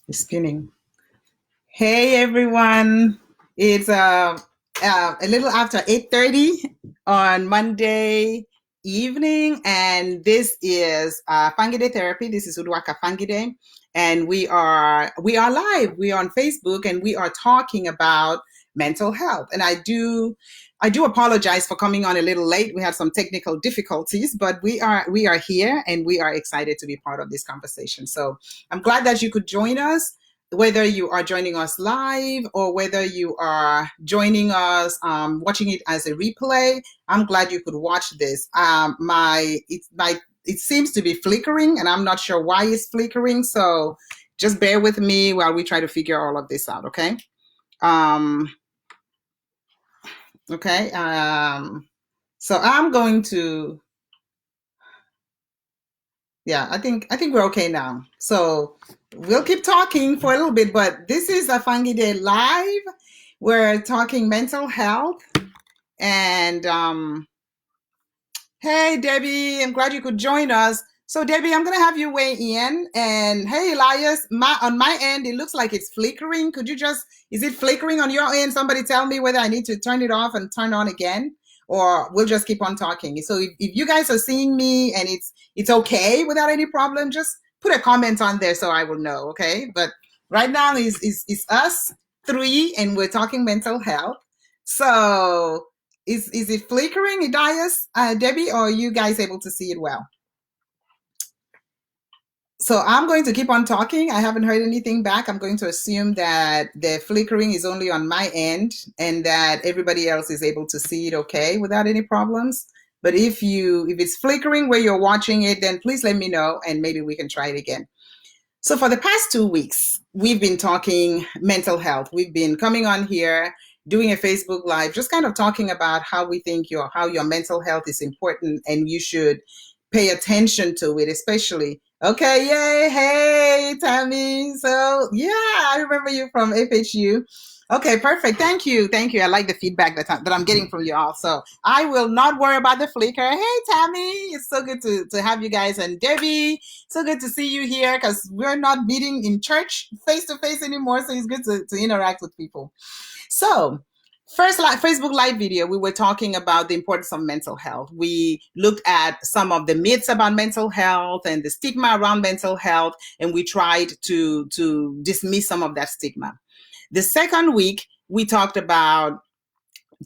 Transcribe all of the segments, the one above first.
It's spinning. Hey everyone, it's a little after 8:30 on Monday evening, and this is Fangide Therapy. This is Uduaka Fangide, and we are live. We are on Facebook, and we are talking about mental health. And I do apologize for coming on a little late. We had some technical difficulties, but we are here, and we are excited to be part of this conversation. So I'm glad that you could join us, whether you are joining us live or whether you are joining us watching it as a replay. I'm glad you could watch this. It seems to be flickering, and I'm not sure why it's flickering. So just bear with me while we try to figure all of this out. Okay. Um, okay. So I'm going to. Yeah, I think we're okay now. So we'll keep talking for a little bit, but this is a Fungi Day Live. We're talking mental health. And hey, Debbie, I'm glad you could join us. So, Debbie, I'm going to have you weigh in. And hey, Elias, on my end, it looks like it's flickering. Is it flickering on your end? Somebody tell me whether I need to turn it off and turn on again, or we'll just keep on talking. So if you guys are seeing me and it's okay without any problem, just put a comment on there so I will know, okay? But right now is us three, and we're talking mental health. So is it flickering, Elias, Debbie, or are you guys able to see it well? So I'm going to keep on talking. I haven't heard anything back. I'm going to assume that the flickering is only on my end and that everybody else is able to see it okay without any problems. But if it's flickering where you're watching it, then please let me know and maybe we can try it again. So for the past 2 weeks, we've been talking mental health. We've been coming on here, doing a Facebook Live, just kind of talking about how we think how your mental health is important and you should pay attention to it, especially. Okay, yay, hey, Tammy. So yeah, I remember you from FHU. Okay, perfect. Thank you. I like the feedback that I'm getting from you all. So I will not worry about the flicker. Hey, Tammy, it's so good to have you guys. And Debbie, so good to see you here because we're not meeting in church face to face anymore. So it's good to interact with people. So first Facebook Live video, we were talking about the importance of mental health. We looked at some of the myths about mental health and the stigma around mental health, and we tried to dismiss some of that stigma. The second week, we talked about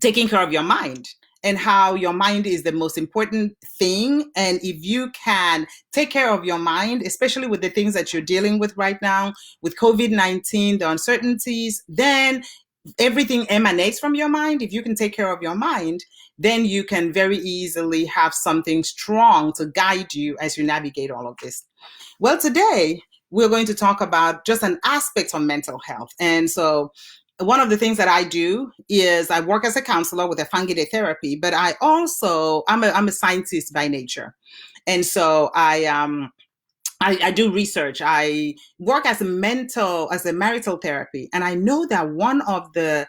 taking care of your mind and how your mind is the most important thing. And if you can take care of your mind, especially with the things that you're dealing with right now, with COVID-19, the uncertainties, then everything emanates from your mind. If you can take care of your mind, then you can very easily have something strong to guide you as you navigate all of this. Well, today we're going to talk about just an aspect of mental health. And so one of the things that I do is I work as a counselor with a Fangide Therapy, but I'm a scientist by nature. And so I do research. I work as a marital therapy. And I know that one of the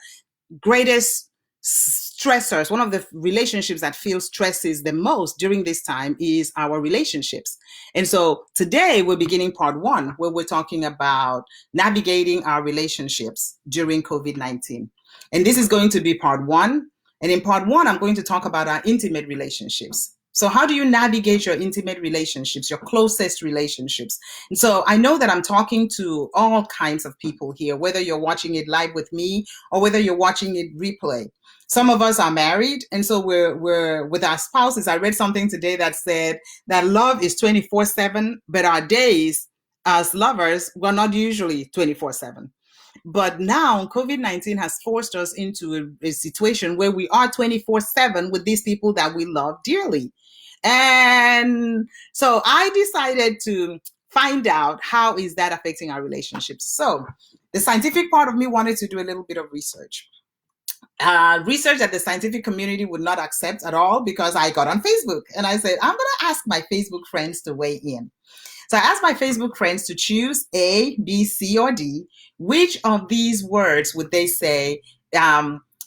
greatest stressors, one of the relationships that feels stresses the most during this time is our relationships. And so today we're beginning part 1, where we're talking about navigating our relationships during COVID-19. And this is going to be part 1. And in part 1, I'm going to talk about our intimate relationships. So how do you navigate your intimate relationships, your closest relationships? And so I know that I'm talking to all kinds of people here, whether you're watching it live with me or whether you're watching it replay. Some of us are married, and so we're with our spouses. I read something today that said that love is 24/7, but our days as lovers were not usually 24/7. But now COVID-19 has forced us into a situation where we are 24/7 with these people that we love dearly. And so I decided to find out how is that affecting our relationships. So the scientific part of me wanted to do a little bit of research. Research that the scientific community would not accept at all, because I got on Facebook and I said, I'm going to ask my Facebook friends to weigh in. So I asked my Facebook friends to choose A, B, C, or D. Which of these words would they say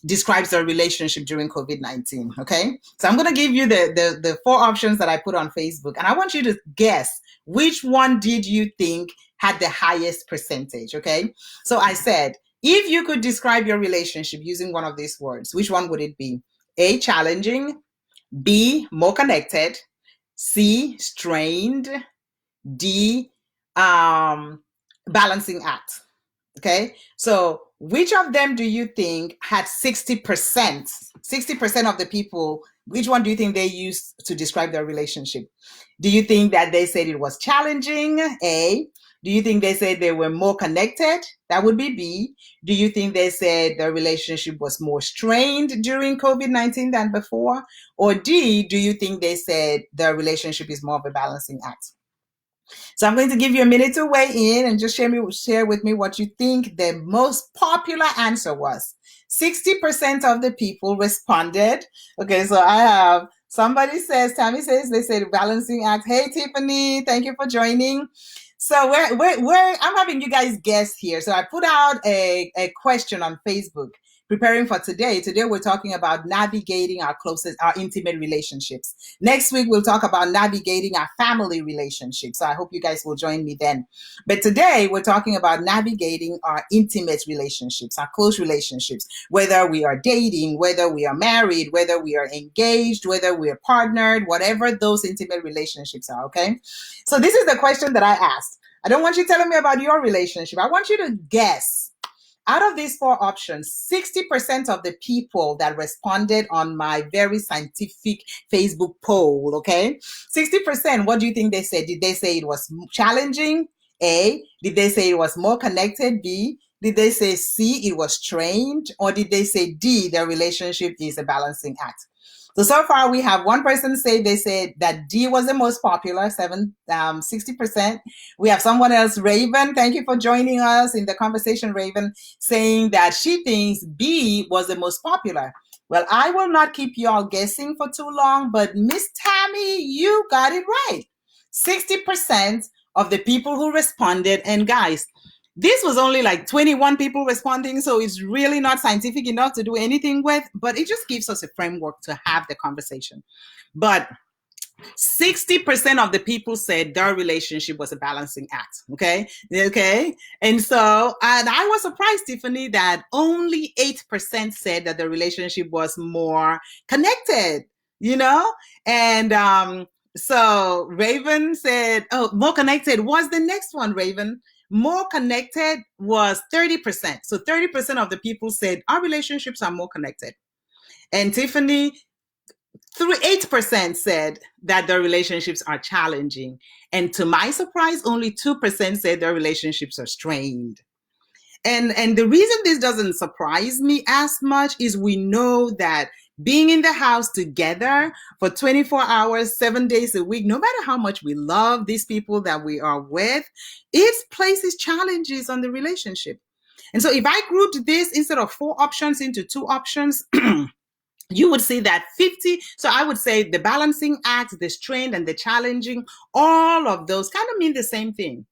describes their relationship during COVID-19. Okay. So I'm going to give you the four options that I put on Facebook. And I want you to guess which one did you think had the highest percentage. Okay. So I said, if you could describe your relationship using one of these words, which one would it be? A, challenging. B, more connected. C, strained. D, balancing act. Okay, so which of them do you think had 60%? 60% of the people, which one do you think they used to describe their relationship? Do you think that they said it was challenging? A. Do you think they said they were more connected? That would be B. Do you think they said their relationship was more strained during COVID-19 than before? Or D, do you think they said their relationship is more of a balancing act? So I'm going to give you a minute to weigh in and just share with me what you think the most popular answer was. 60% of the people responded. Okay, so I have somebody says, Tammy says, they said balancing act. Hey, Tiffany, thank you for joining. So I'm having you guys guess here. So I put out a question on Facebook preparing for today. Today we're talking about navigating our intimate relationships. Next week we'll talk about navigating our family relationships. So I hope you guys will join me then. But today we're talking about navigating our intimate relationships, our close relationships, whether we are dating, whether we are married, whether we are engaged, whether we are partnered, whatever those intimate relationships are, okay? So this is the question that I asked. I don't want you telling me about your relationship. I want you to guess. Out of these four options, 60% of the people that responded on my very scientific Facebook poll, okay? 60%, what do you think they said? Did they say it was challenging? A. Did they say it was more connected? B. Did they say C, it was strained? Or did they say D, their relationship is a balancing act? So far we have one person say they said that D was the most popular, 60%. We have someone else, Raven. Thank you for joining us in the conversation, Raven, saying that she thinks B was the most popular. Well, I will not keep you all guessing for too long, but Miss Tammy, you got it right. 60% of the people who responded, and guys, this was only like 21 people responding, so it's really not scientific enough to do anything with, but it just gives us a framework to have the conversation. But 60% of the people said their relationship was a balancing act. Okay. And I was surprised, Tiffany, that only 8% said that the relationship was more connected, and so Raven said, oh, more connected was the next one, Raven. More connected was 30%. So 30% of the people said our relationships are more connected. And Tiffany, 8% said that their relationships are challenging. And to my surprise, only 2% said their relationships are strained. And the reason this doesn't surprise me as much is we know that being in the house together for 24 hours, 7 days a week, no matter how much we love these people that we are with, it places challenges on the relationship. And so if I grouped this instead of 4 options into 2 options, you would see that 50. So I would say the balancing act, the strained and the challenging, all of those kind of mean the same thing.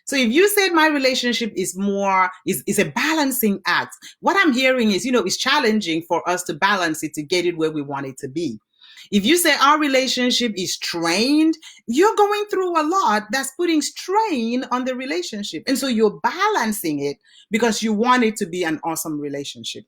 So if you said my relationship is a balancing act, what I'm hearing is, it's challenging for us to balance it to get it where we want it to be. If you say our relationship is strained, you're going through a lot that's putting strain on the relationship. And so you're balancing it because you want it to be an awesome relationship.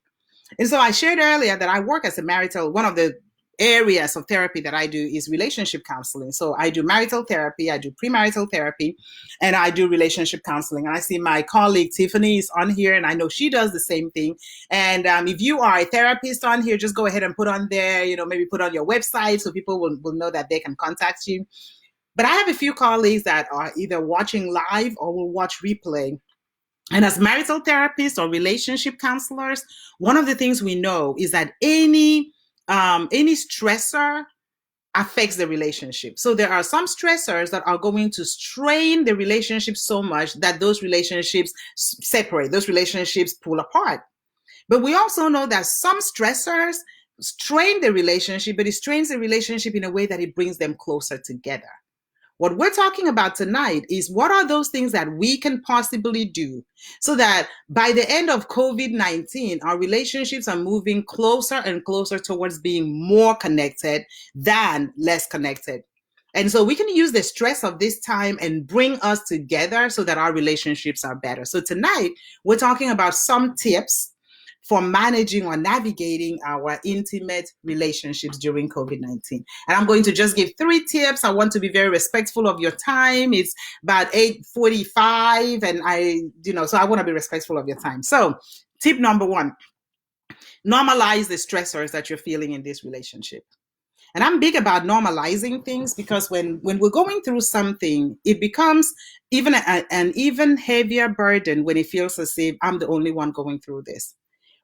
And so I shared earlier that I work as one of the areas of therapy that I do is relationship counseling. So I do marital therapy, I do premarital therapy, and I do relationship counseling. And I see my colleague Tiffany is on here, and I know she does the same thing. And if you are a therapist on here, just go ahead and put on there, maybe put on your website so people will know that they can contact you. But I have a few colleagues that are either watching live or will watch replay. And as marital therapists or relationship counselors, one of the things we know is that any stressor affects the relationship. So there are some stressors that are going to strain the relationship so much that those relationships separate, those relationships pull apart. But we also know that some stressors strain the relationship, but it strains the relationship in a way that it brings them closer together. What we're talking about tonight is what are those things that we can possibly do so that by the end of COVID-19, our relationships are moving closer and closer towards being more connected than less connected. And so we can use the stress of this time and bring us together so that our relationships are better. So tonight, we're talking about some tips for managing or navigating our intimate relationships during COVID-19. And I'm going to just give 3 tips. I want to be very respectful of your time. It's about 8:45 and so I want to be respectful of your time. So tip number 1, normalize the stressors that you're feeling in this relationship. And I'm big about normalizing things because when we're going through something, it becomes even an even heavier burden when it feels as if I'm the only one going through this.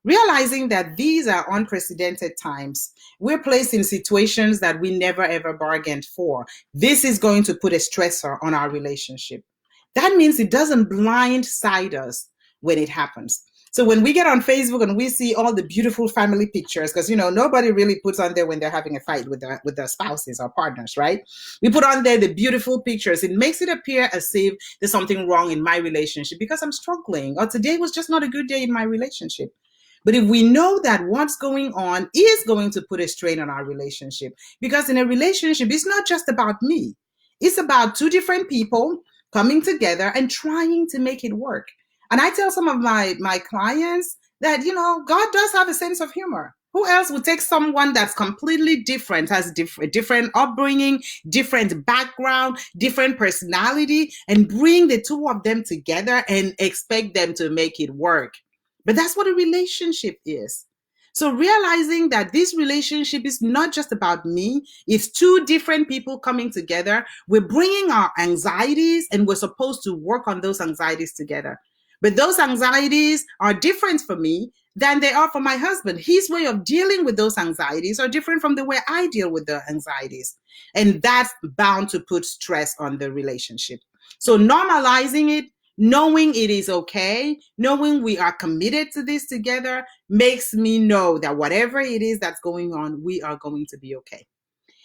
Realizing that these are unprecedented times, we're placed in situations that we never ever bargained for. This is going to put a stressor on our relationship. That means it doesn't blindside us when it happens. So when we get on Facebook and we see all the beautiful family pictures, because nobody really puts on there when they're having a fight with their spouses or partners, right? We put on there the beautiful pictures. It makes it appear as if there's something wrong in my relationship because I'm struggling, or today was just not a good day in my relationship. But if we know that what's going on is going to put a strain on our relationship, because in a relationship, it's not just about me. It's about 2 different people coming together and trying to make it work. And I tell some of my clients that, God does have a sense of humor. Who else would take someone that's completely different, has different upbringing, different background, different personality, and bring the 2 of them together and expect them to make it work? But that's what a relationship is. So realizing that this relationship is not just about me, it's 2 different people coming together. We're bringing our anxieties and we're supposed to work on those anxieties together. But those anxieties are different for me than they are for my husband. His way of dealing with those anxieties are different from the way I deal with the anxieties. And that's bound to put stress on the relationship. So normalizing it, knowing it is okay, knowing we are committed to this together, makes me know that whatever it is that's going on, we are going to be okay.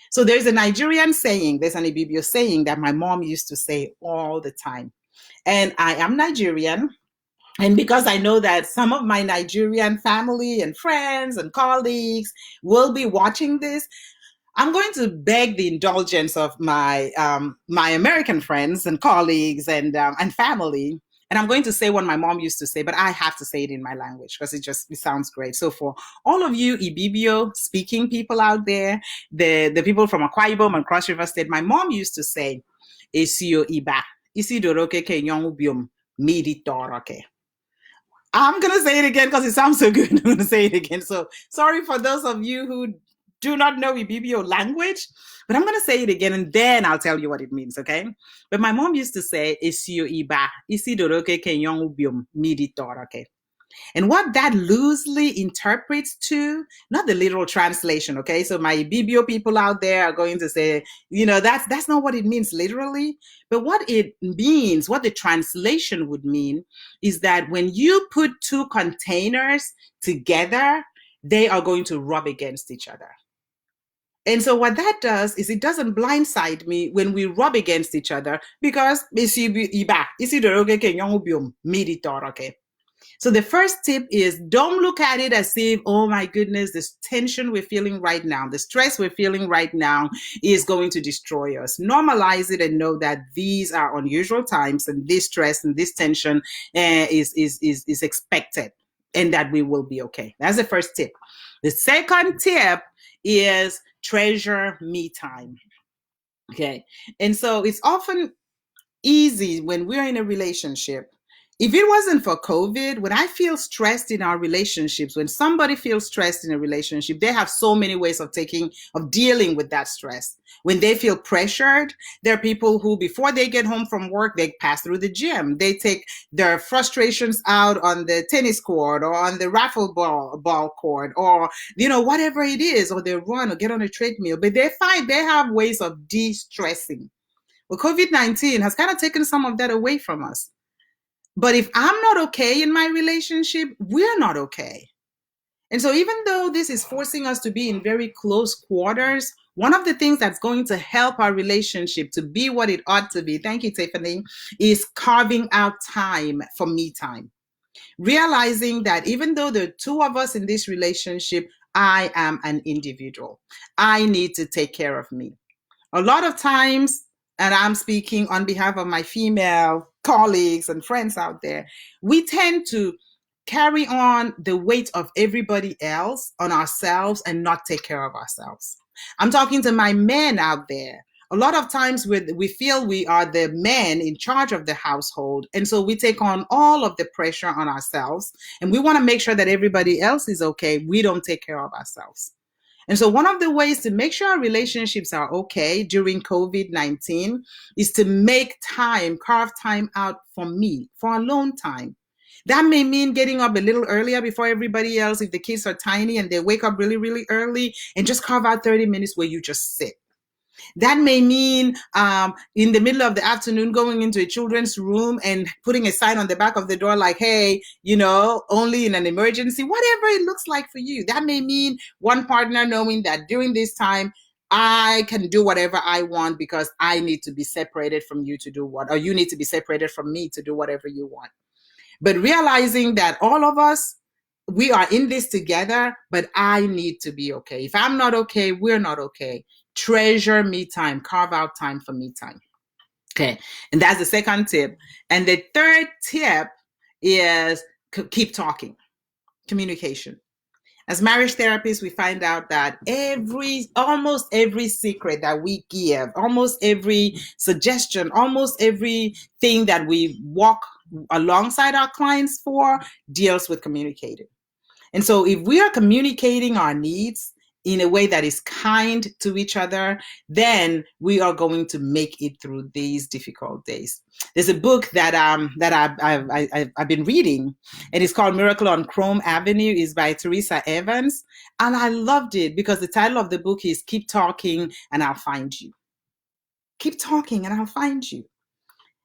So there's a Nigerian saying, there's an Ibibio saying that my mom used to say all the time. And I am Nigerian. And because I know that some of my Nigerian family and friends and colleagues will be watching this, I'm going to beg the indulgence of my my American friends and colleagues and family. And I'm going to say what my mom used to say, but I have to say it in my language because it sounds great. So for all of you Ibibio speaking people out there, the people from Akwa Ibom and Cross River State, my mom used to say, "Esio iba, isi doroke ke nyongubium, midi toroke." I'm going to say it again because it sounds so good. I'm going to say it again. So sorry for those of you who do not know Ibibio language, but I'm going to say it again and then I'll tell you what it means, okay? But my mom used to say, "Esio iba, isi doroke ke nyongubium, midi toroke." And what that loosely interprets to, not the literal translation, okay? So my Ibibio people out there are going to say, that's not what it means literally. But what it means, what the translation would mean, is that when you put 2 containers together, they are going to rub against each other. And so what that does is it doesn't blindside me when we rub against each other because so the first tip is don't look at it as if, oh my goodness, this tension we're feeling right now, the stress we're feeling right now is going to destroy us. Normalize it and know that these are unusual times and this stress and this tension is expected and that we will be okay. That's the first tip. The second tip is treasure me time. Okay. And so it's often easy when we're in a relationship. If it wasn't for COVID, when I feel stressed in our relationships, when somebody feels stressed in a relationship, they have so many ways of dealing with that stress. When they feel pressured, there are people who, before they get home from work, they pass through the gym. They take their frustrations out on the tennis court or on the raffle ball court or, whatever it is, or they run or get on a treadmill. But they find they have ways of de-stressing. Well, COVID-19 has kind of taken some of that away from us. But if I'm not okay in my relationship, we're not okay. And so, even though this is forcing us to be in very close quarters, one of the things that's going to help our relationship to be what it ought to be, thank you, Tiffany, is carving out time for me time. Realizing that even though there are two of us in this relationship, I am an individual. I need to take care of me. A lot of times, and I'm speaking on behalf of my female colleagues and friends out there, we tend to carry on the weight of everybody else on ourselves and not take care of ourselves. I'm talking to my men out there. A lot of times we feel we are the men in charge of the household. And so we take on all of the pressure on ourselves. And we want to make sure that everybody else is okay. We don't take care of ourselves. And so, one of the ways to make sure our relationships are okay during COVID-19 is to make time, carve time out for me, for alone time. That may mean getting up a little earlier before everybody else if the kids are tiny and they wake up really, really early, and just carve out 30 minutes where you just sit. That may mean in the middle of the afternoon going into a children's room and putting a sign on the back of the door like, hey, only in an emergency, whatever it looks like for you. That may mean one partner knowing that during this time, I can do whatever I want because I need to be separated from you to do what, or you need to be separated from me to do whatever you want. But realizing that all of us, we are in this together, but I need to be okay. If I'm not okay, we're not okay. Treasure me time, carve out time for me time. Okay. And that's the second tip. And the third tip is keep talking, communication. As marriage therapists, we find out that almost every secret that we give, almost every suggestion, almost everything that we walk alongside our clients for deals with communicating. And so if we are communicating our needs in a way that is kind to each other, then we are going to make it through these difficult days. There's a book that I've been reading, and it's called Miracle on Chrome Avenue. It's by Teresa Evans. And I loved it because the title of the book is Keep Talking and I'll Find You. Keep talking and I'll find you.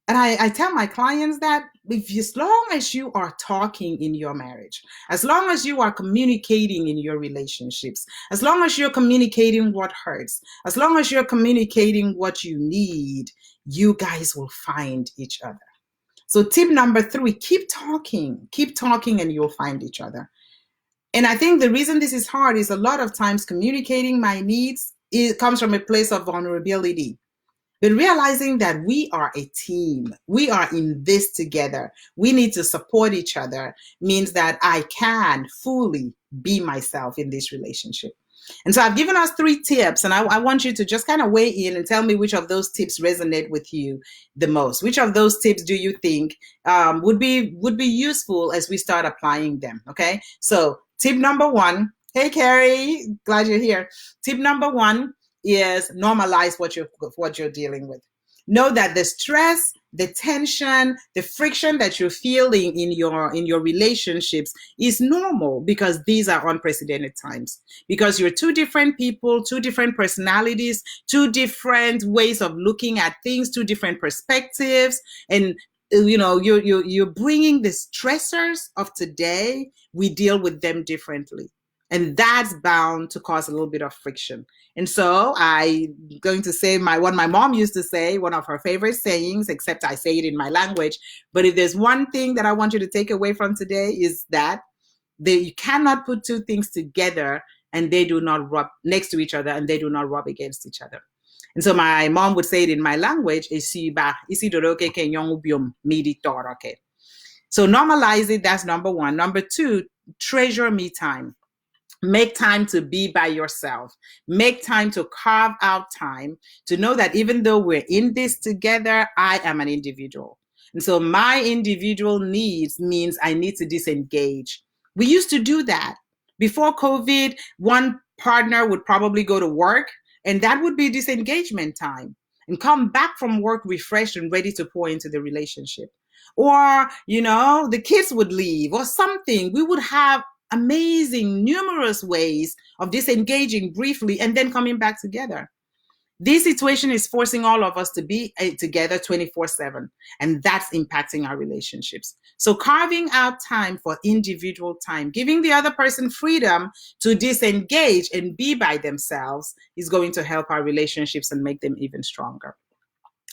And I tell my clients that as long as you are talking in your marriage, as long as you are communicating in your relationships, as long as you're communicating what hurts, as long as you're communicating what you need, you guys will find each other. So tip number 3, keep talking and you'll find each other. And I think the reason this is hard is a lot of times communicating my needs, it comes from a place of vulnerability. But realizing that we are a team, we are in this together, we need to support each other, means that I can fully be myself in this relationship. And so I've given us 3 tips, and I want you to just kind of weigh in and tell me which of those tips resonate with you the most. Which of those tips do you think would be useful as we start applying them? Okay, so tip number 1. Hey, Carrie, glad you're here. Tip number 1 is normalize what you're dealing with. Know that the stress, the tension, the friction that you're feeling in your relationships is normal because these are unprecedented times. Because you're 2 different people, 2 different personalities, 2 different ways of looking at things, 2 different perspectives, and you're bringing the stressors of today. We deal with them differently. And that's bound to cause a little bit of friction. And so I'm going to say what my mom used to say, one of her favorite sayings, except I say it in my language. But if there's one thing that I want you to take away from today is that you cannot put 2 things together and they do not rub next to each other and they do not rub against each other. And so my mom would say it in my language, so normalize it, that's number 1. Number 2, treasure me time. Make time to be by yourself. Make time to carve out time to know that even though we're in this together, I am an individual. And so my individual needs means I need to disengage. We used to do that. Before COVID, one partner would probably go to work, and that would be disengagement time, and come back from work refreshed and ready to pour into the relationship. Or, the kids would leave or something. We would have amazing, numerous ways of disengaging briefly and then coming back together. This situation is forcing all of us to be together 24/7, and that's impacting our relationships. So, carving out time for individual time, giving the other person freedom to disengage and be by themselves, is going to help our relationships and make them even stronger.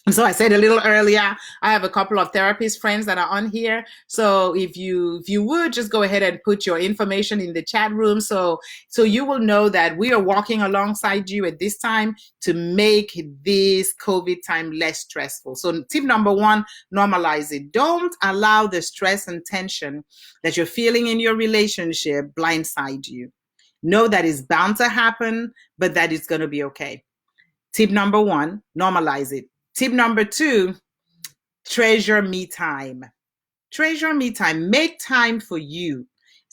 And so I said a little earlier, I have a couple of therapist friends that are on here. So if you would just go ahead and put your information in the chat room, so you will know that we are walking alongside you at this time to make this COVID time less stressful. So tip number one, normalize it. Don't allow the stress and tension that you're feeling in your relationship blindside you. Know that it's bound to happen, but that it's going to be okay. Tip number one, normalize it. Tip number two, treasure me time. Treasure me time. Make time for you.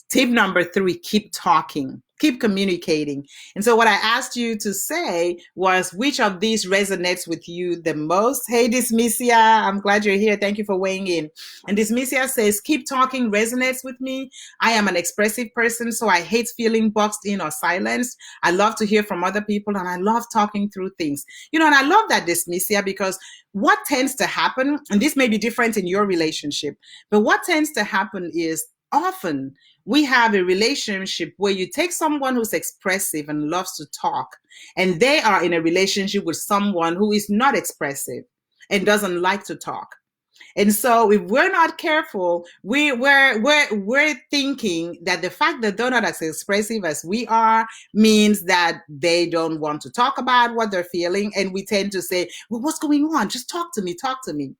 Tip number three, keep talking, keep communicating. And so what I asked you to say was, which of these resonates with you the most? Hey, Dismisia, I'm glad you're here. Thank you for weighing in. And Dismisia says, keep talking resonates with me. I am an expressive person, so I hate feeling boxed in or silenced. I love to hear from other people, and I love talking through things. And I love that, Dismisia, because what tends to happen, and this may be different in your relationship, but what tends to happen is often we have a relationship where you take someone who's expressive and loves to talk, and they are in a relationship with someone who is not expressive and doesn't like to talk. And so if we're not careful, we're thinking that the fact that they're not as expressive as we are means that they don't want to talk about what they're feeling. And we tend to say, well, what's going on? Just talk to me, talk to me.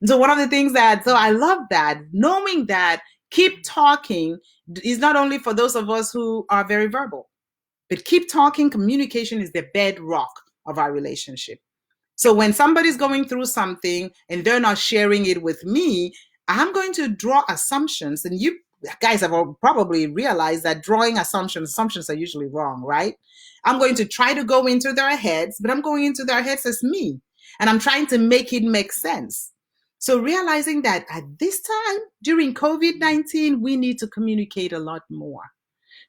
And so one of the things so I love that, knowing that keep talking is not only for those of us who are very verbal, but keep talking. Communication is the bedrock of our relationship. So when somebody's going through something and they're not sharing it with me, I'm going to draw assumptions. And you guys have probably realized that drawing assumptions are usually wrong, right? I'm going to try to go into their heads, but I'm going into their heads as me. And I'm trying to make it make sense. So realizing that at this time, during COVID-19, we need to communicate a lot more.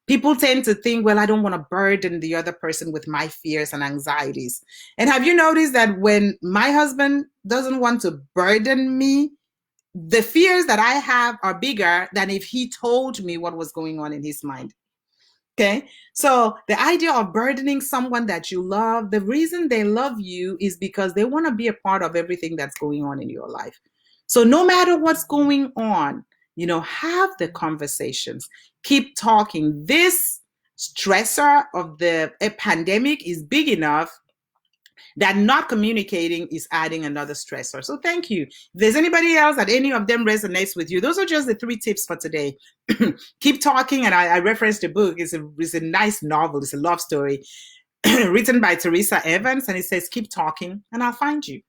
People tend to think, well, I don't want to burden the other person with my fears and anxieties. And have you noticed that when my husband doesn't want to burden me, the fears that I have are bigger than if he told me what was going on in his mind? Okay, so the idea of burdening someone that you love, the reason they love you is because they want to be a part of everything that's going on in your life. So no matter what's going on, have the conversations, keep talking. This stressor of the pandemic is big enough that not communicating is adding another stressor. So thank you. If there's anybody else that any of them resonates with you, those are just the 3 tips for today. Keep talking. And I referenced a book. It's a nice novel. It's a love story written by Teresa Evans. And it says, keep talking and I'll find you.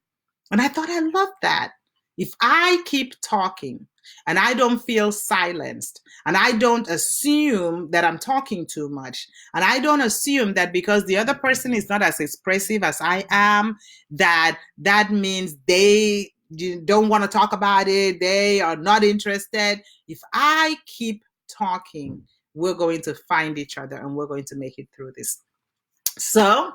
And I thought, I love that. If I keep talking and I don't feel silenced, and I don't assume that I'm talking too much, and I don't assume that because the other person is not as expressive as I am, that means they don't want to talk about it, they are not interested. If I keep talking, we're going to find each other and we're going to make it through this. So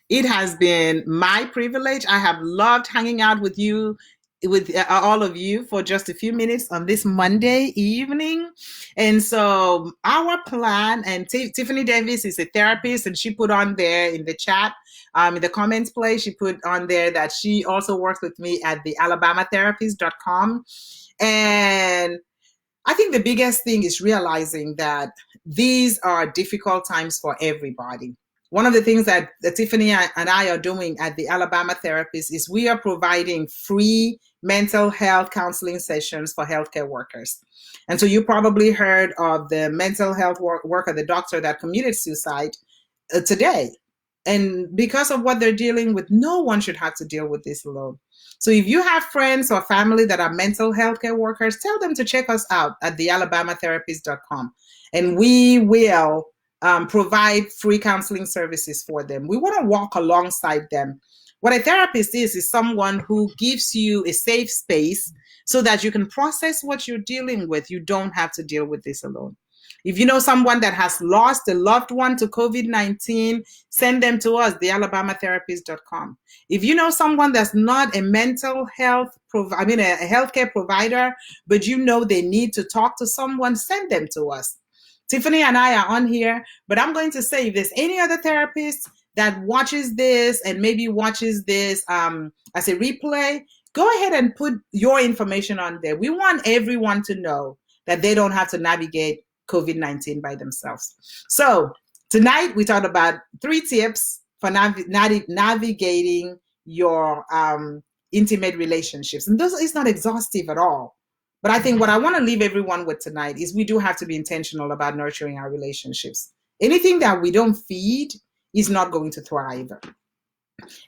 it has been my privilege. I have loved hanging out with you, with all of you, for just a few minutes on this Monday evening. And so our plan, and Tiffany Davis is a therapist, and she put on there in the chat, in the comments place, she put on there that she also works with me at the alabamatherapist.com. And I think the biggest thing is realizing that these are difficult times for everybody. One of the things that Tiffany and I are doing at the Alabama Therapist is we are providing free mental health counseling sessions for healthcare workers. And so you probably heard of the mental health worker, the doctor that committed suicide today. And because of what they're dealing with, no one should have to deal with this alone. So if you have friends or family that are mental health care workers, tell them to check us out at thealabamatherapist.com. And we will provide free counseling services for them. We want to walk alongside them. What a therapist is someone who gives you a safe space so that you can process what you're dealing with. You don't have to deal with this alone. If you know someone that has lost a loved one to COVID-19, send them to us, thealabamatherapist.com. If you know someone that's not a mental health, a healthcare provider, but you know they need to talk to someone, send them to us. Tiffany and I are on here, but I'm going to say if there's any other therapist that watches this and maybe watches this as a replay, go ahead and put your information on there. We want everyone to know that they don't have to navigate COVID-19 by themselves. So tonight we talked about 3 tips for navigating your intimate relationships. And this is not exhaustive at all. But I think what I want to leave everyone with tonight is we do have to be intentional about nurturing our relationships. Anything that we don't feed is not going to thrive.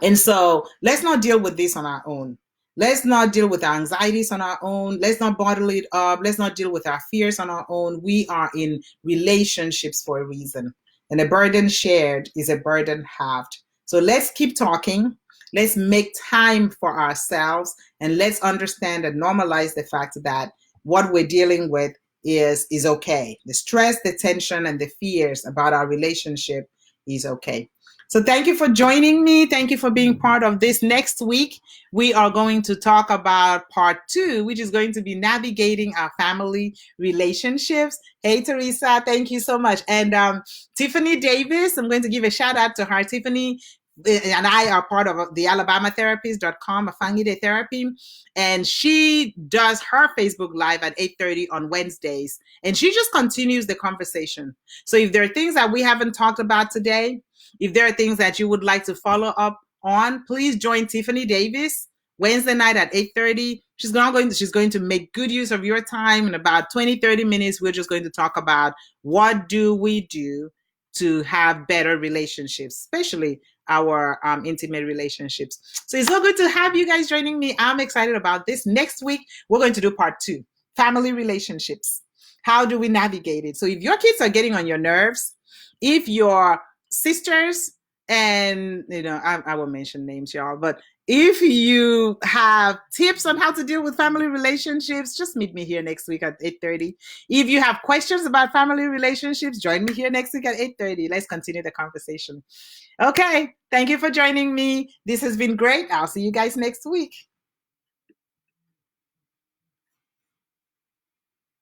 And so let's not deal with this on our own. Let's not deal with our anxieties on our own. Let's not bottle it up. Let's not deal with our fears on our own. We are in relationships for a reason. And a burden shared is a burden halved. So let's keep talking. Let's make time for ourselves, and let's understand and normalize the fact that what we're dealing with is okay. The stress, the tension, and the fears about our relationship is okay. So thank you for joining me. Thank you for being part of this. Next week, we are going to talk about part 2, which is going to be navigating our family relationships. Hey, Teresa, thank you so much. And Tiffany Davis, I'm going to give a shout out to her. Tiffany and I are part of the alabamatherapist.com, Afangide Therapy, and she does her Facebook Live at 8:30 on Wednesdays, and she just continues the conversation. So if there are things that we haven't talked about today, if there are things that you would like to follow up on, please join Tiffany Davis Wednesday night at 8:30. She's going to make good use of your time. In about 20-30 minutes, we're just going to talk about what do we do to have better relationships, especially our intimate relationships. So it's so good to have you guys joining me. I'm excited about this. Next week, we're going to do part 2, family relationships. How do we navigate it? So if your kids are getting on your nerves, if your sisters, and I won't mention names, y'all, but if you have tips on how to deal with family relationships, just meet me here next week at 8:30. If you have questions about family relationships, join me here next week at 8:30. Let's continue the conversation. Okay, thank you for joining me. This has been great. I'll see you guys next week.